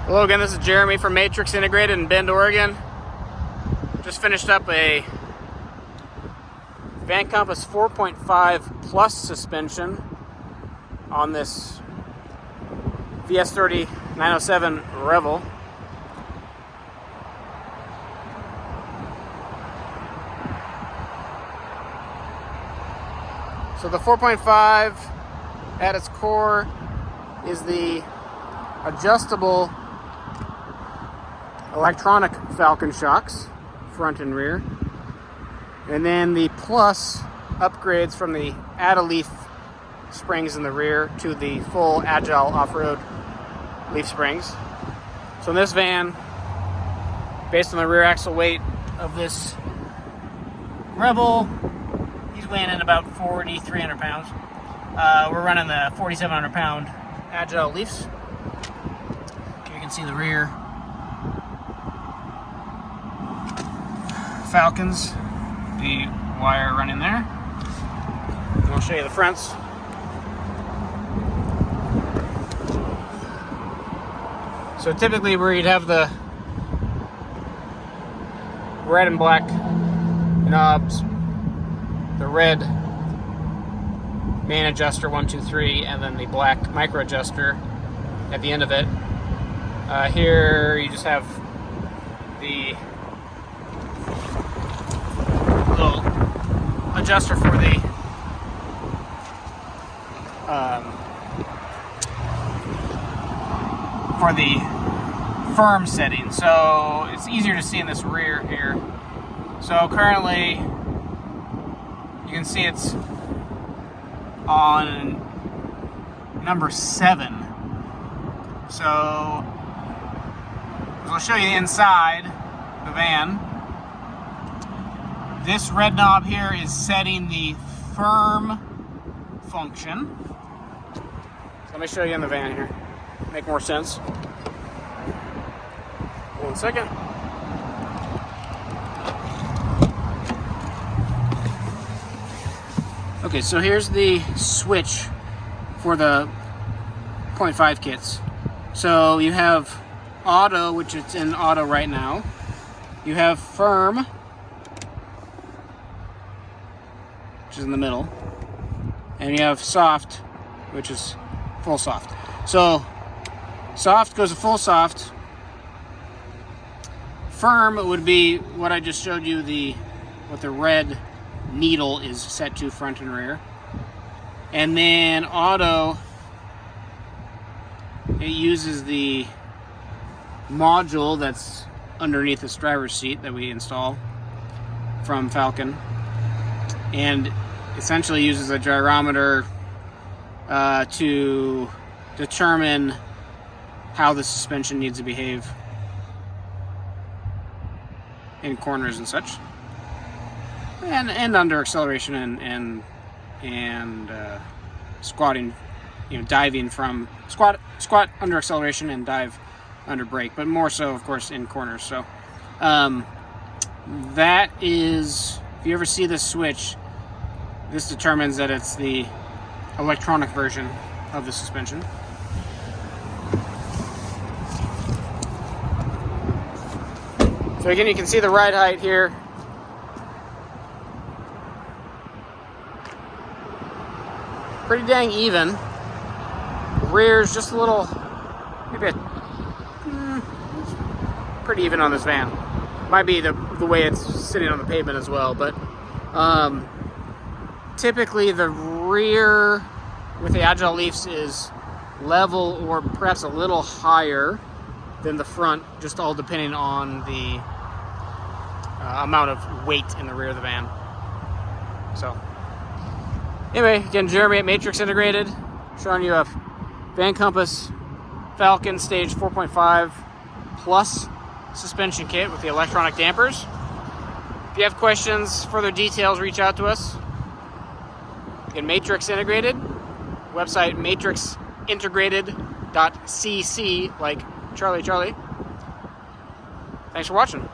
Hello again, this is Jeremy from Matrix Integrated in Bend, Oregon. Just finished up a Van Compass 4.5 Plus suspension on this VS30 907 Revel. So the 4.5 at its core is the adjustable electronic Falcon shocks, front and rear. And then the Plus upgrades from the Agile leaf springs in the rear to the full Agile Offroad leaf springs. So in this van, based on the rear axle weight of this Revel, he's weighing in about 4,300 pounds. We're running the 4,700 pound Agile leafs. Here you can see the rear Falcons, the wire running there. And I'll show you the fronts. So typically where you'd have the red and black knobs, the red main adjuster 1, 2, 3, and then the black micro adjuster at the end of it. Here you just have the little adjuster for the firm setting, so it's easier to see in this rear here. So currently you can see it's on number 7. So I'll show you the inside the van. This red knob here is setting the firm function. So let me show you in the van here. Make more sense. 1 second. Okay, so here's the switch for the 0.5 kits. So you have auto, which it's in auto right now. You have firm, which is in the middle. And you have soft, which is full soft. So soft goes to full soft. Firm would be what I just showed you, what the red needle is set to front and rear. And then auto, it uses the module that's underneath this driver's seat that we install from Falcon, and essentially uses a gyrometer to determine how the suspension needs to behave in corners and such, and under acceleration and squatting, diving from squat under acceleration and dive under brake, but more so of course in corners. So that is, if you ever see this switch, this determines that it's the electronic version of the suspension. So again, you can see the ride height here. Pretty dang even. Rear's just a little, pretty even on this van. Might be the way it's sitting on the pavement as well, but typically the rear with the Agile leafs is level or perhaps a little higher than the front, just all depending on the amount of weight in the rear of the van. So anyway, again, Jeremy at Matrix Integrated, showing you a Van Compass Falcon Stage 4.5 Plus suspension kit with the electronic dampers. If you have questions, further details, reach out to us. Again, Matrix Integrated, website matrixintegrated.cc, like Charlie. Thanks for watching.